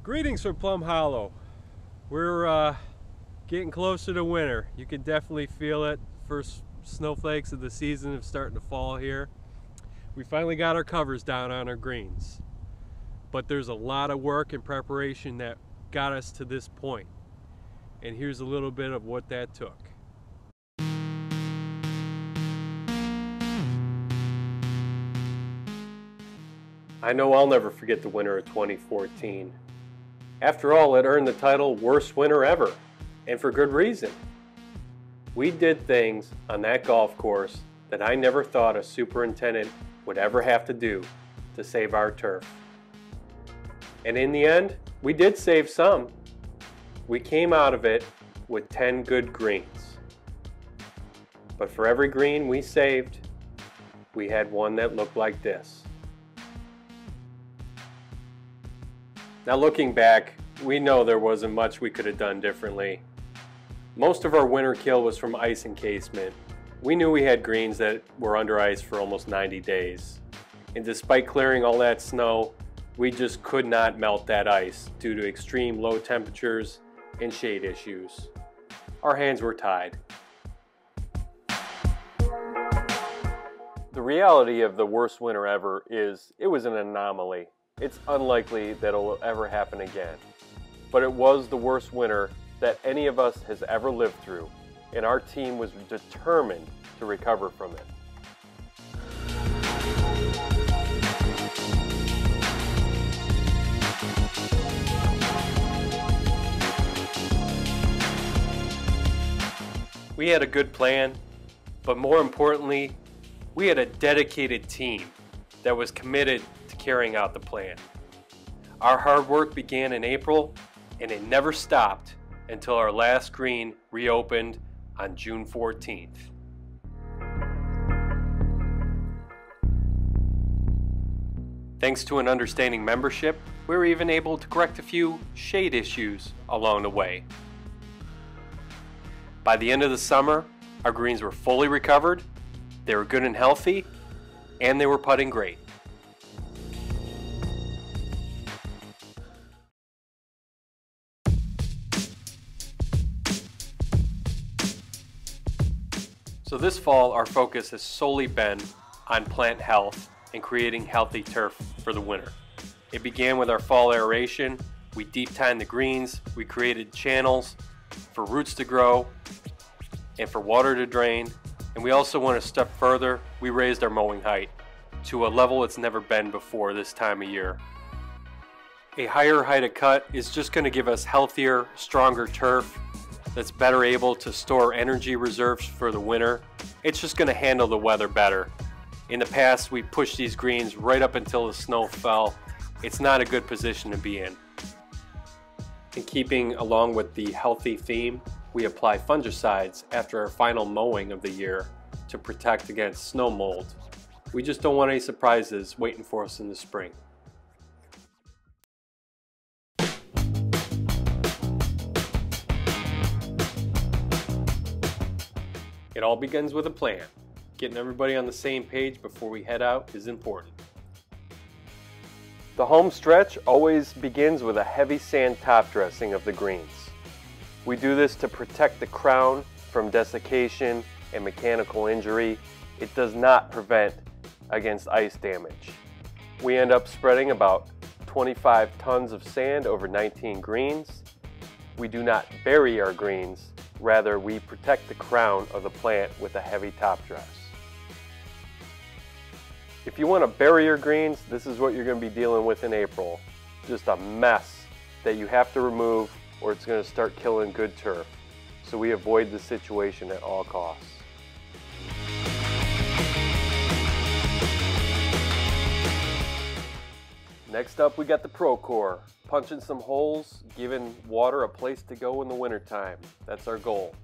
Greetings from Plum Hollow. We're getting closer to winter. You can definitely feel it. First snowflakes of the season are starting to fall here. We finally got our covers down on our greens. But there's a lot of work and preparation that got us to this point. And here's a little bit of what that took. I know I'll never forget the winter of 2014. After all, it earned the title Worst Winter Ever, and for good reason. We did things on that golf course that I never thought a superintendent would ever have to do to save our turf. And in the end, we did save some. We came out of it with 10 good greens. But for every green we saved, we had one that looked like this. Now looking back, we know there wasn't much we could have done differently. Most of our winter kill was from ice encasement. We knew we had greens that were under ice for almost 90 days. And despite clearing all that snow, we just could not melt that ice due to extreme low temperatures and shade issues. Our hands were tied. The reality of the worst winter ever is it was an anomaly. It's unlikely that it will ever happen again. But it was the worst winter that any of us has ever lived through, and our team was determined to recover from it. We had a good plan, but more importantly, we had a dedicated team that was committed to carrying out the plan. Our hard work began in April, and it never stopped until our last green reopened on June 14th. Thanks to an understanding membership, we were even able to correct a few shade issues along the way. By the end of the summer, our greens were fully recovered, they were good and healthy, and they were putting great. So this fall, our focus has solely been on plant health and creating healthy turf for the winter. It began with our fall aeration. We deep tined the greens, we created channels for roots to grow and for water to drain. And we also went a step further. We raised our mowing height to a level it's never been before this time of year. A higher height of cut is just going to give us healthier, stronger turf that's better able to store energy reserves for the winter. It's just going to handle the weather better. In the past, we pushed these greens right up until the snow fell. It's not a good position to be in. In keeping along with the healthy theme, we apply fungicides after our final mowing of the year to protect against snow mold. We just don't want any surprises waiting for us in the spring. It all begins with a plan. Getting everybody on the same page before we head out is important. The home stretch always begins with a heavy sand top dressing of the greens. We do this to protect the crown from desiccation and mechanical injury. It does not prevent against ice damage. We end up spreading about 25 tons of sand over 19 greens. We do not bury our greens. Rather, we protect the crown of the plant with a heavy top dress. If you want to bury your greens, this is what you're going to be dealing with in April. Just a mess that you have to remove or it's going to start killing good turf. So we avoid this situation at all costs. Next up, we got the Procore. Punching some holes, giving water a place to go in the wintertime. That's our goal.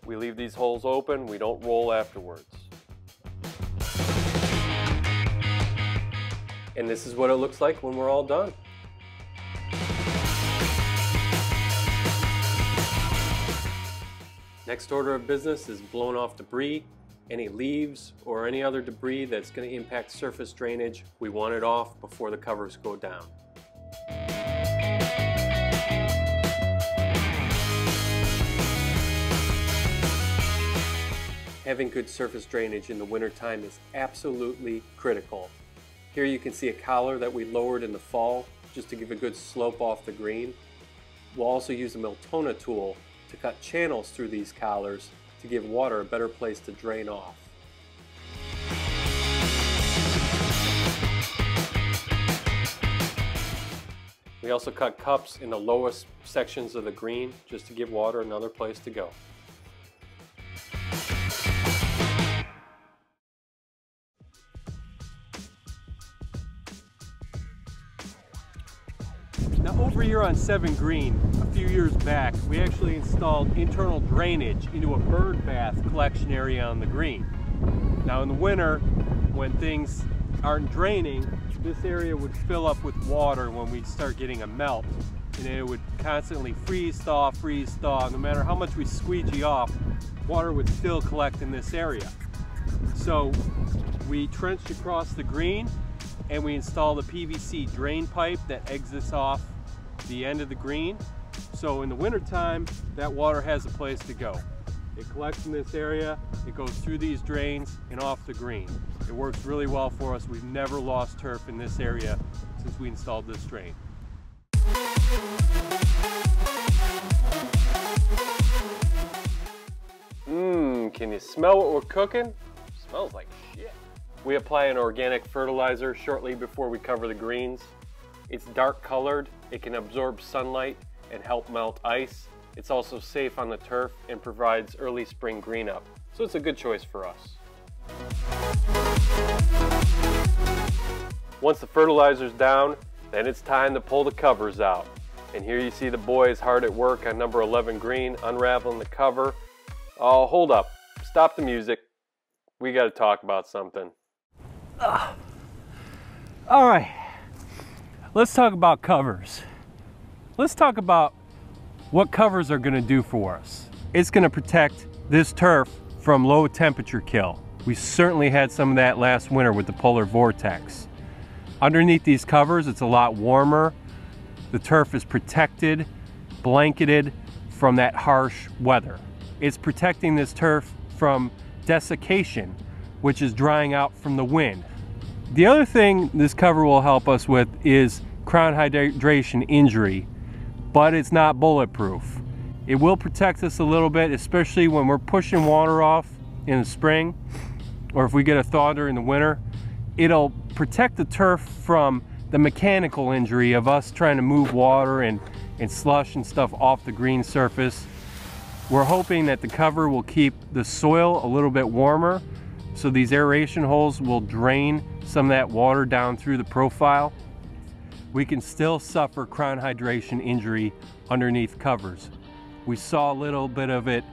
We leave these holes open, we don't roll afterwards. And this is what it looks like when we're all done. Next order of business is blowing off debris. Any leaves or any other debris that's going to impact surface drainage, we want it off before the covers go down. Having good surface drainage in the wintertime is absolutely critical. Here you can see a collar that we lowered in the fall just to give a good slope off the green. We'll also use a Miltona tool to cut channels through these collars to give water a better place to drain off. We also cut cups in the lowest sections of the green just to give water another place to go. Now over here on 7 Green, a few years back, we actually installed internal drainage into a bird bath collection area on the green. Now in the winter, when things aren't draining, this area would fill up with water when we'd start getting a melt, and it would constantly freeze thaw. No matter how much we squeegee off, water would still collect in this area. So we trenched across the green and we installed a PVC drain pipe that exits off the end of the green. So in the wintertime, that water has a place to go. It collects in this area, it goes through these drains and off the green. It works really well for us. We've never lost turf in this area since we installed this drain. Can you smell what we're cooking? Smells like shit. We apply an organic fertilizer shortly before we cover the greens. It's dark colored, it can absorb sunlight and help melt ice. It's also safe on the turf and provides early spring green up. So it's a good choice for us. Once the fertilizer's down, then it's time to pull the covers out. And here you see the boys hard at work on number 11 Green, unraveling the cover. Oh, hold up. Stop the music. We got to talk about something. All right, let's talk about covers. Let's talk about what covers are going to do for us. It's going to protect this turf from low temperature kill. We certainly had some of that last winter with the polar vortex. Underneath these covers, it's a lot warmer. The turf is protected, blanketed from that harsh weather. It's protecting this turf from desiccation, which is drying out from the wind. The other thing this cover will help us with is crown hydration injury, but it's not bulletproof. It will protect us a little bit, especially when we're pushing water off in the spring, or if we get a thaw during the winter. It'll protect the turf from the mechanical injury of us trying to move water and slush and stuff off the green surface. We're hoping that the cover will keep the soil a little bit warmer, so these aeration holes will drain some of that water down through the profile. We can still suffer crown hydration injury underneath covers. We saw a little bit of it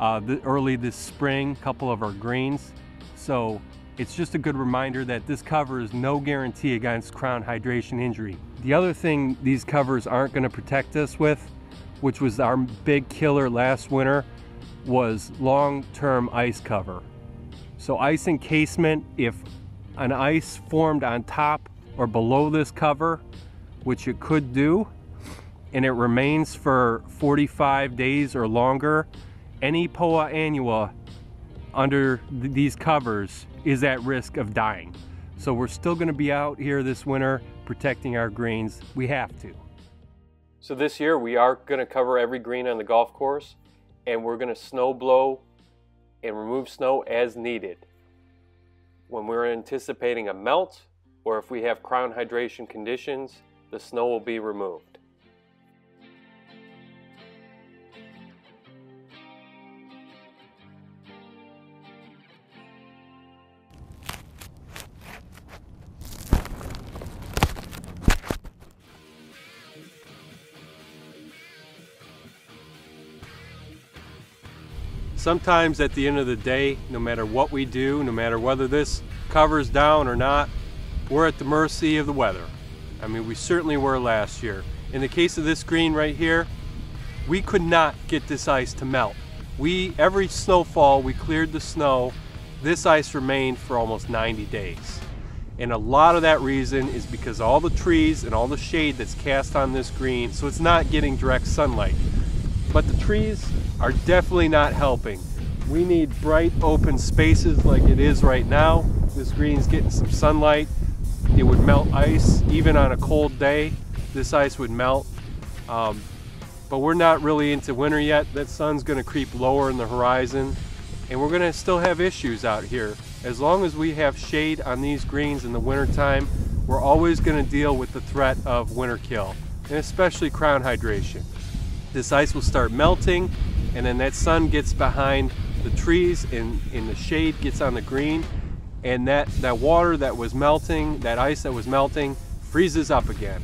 early this spring, a couple of our greens. So it's just a good reminder that this cover is no guarantee against crown hydration injury. The other thing these covers aren't going to protect us with, which was our big killer last winter, was long-term ice cover. So ice encasement, if an ice formed on top or below this cover, which it could do, and it remains for 45 days or longer, any Poa annua under these covers is at risk of dying. So we're still going to be out here this winter protecting our greens. We have to. So this year we are going to cover every green on the golf course, and we're going to snow blow and remove snow as needed. When we're anticipating a melt, or if we have crown hydration conditions, the snow will be removed. Sometimes at the end of the day, no matter what we do, no matter whether this cover's down or not, we're at the mercy of the weather. I mean, we certainly were last year. In the case of this green right here, we could not get this ice to melt. Every snowfall, we cleared the snow. This ice remained for almost 90 days. And a lot of that reason is because all the trees and all the shade that's cast on this green, so it's not getting direct sunlight. But the trees are definitely not helping. We need bright open spaces like it is right now. This green's getting some sunlight. It would melt ice. Even on a cold day, this ice would melt. But we're not really into winter yet. That sun's gonna creep lower in the horizon, and we're gonna still have issues out here. As long as we have shade on these greens in the winter time, we're always gonna deal with the threat of winter kill, and especially crown hydration. This ice will start melting, and then that sun gets behind the trees and the shade gets on the green, and that water that was melting, that ice that was melting, freezes up again.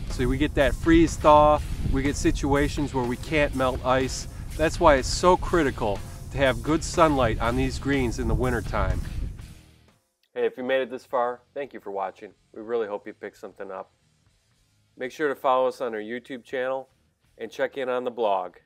So we get that freeze thaw, we get situations where we can't melt ice. That's why it's so critical to have good sunlight on these greens in the winter time. Hey, if you made it this far, thank you for watching. We really hope you picked something up. Make sure to follow us on our YouTube channel and check in on the blog.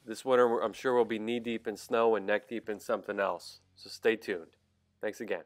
This winter, I'm sure we'll be knee-deep in snow and neck-deep in something else. So stay tuned. Thanks again.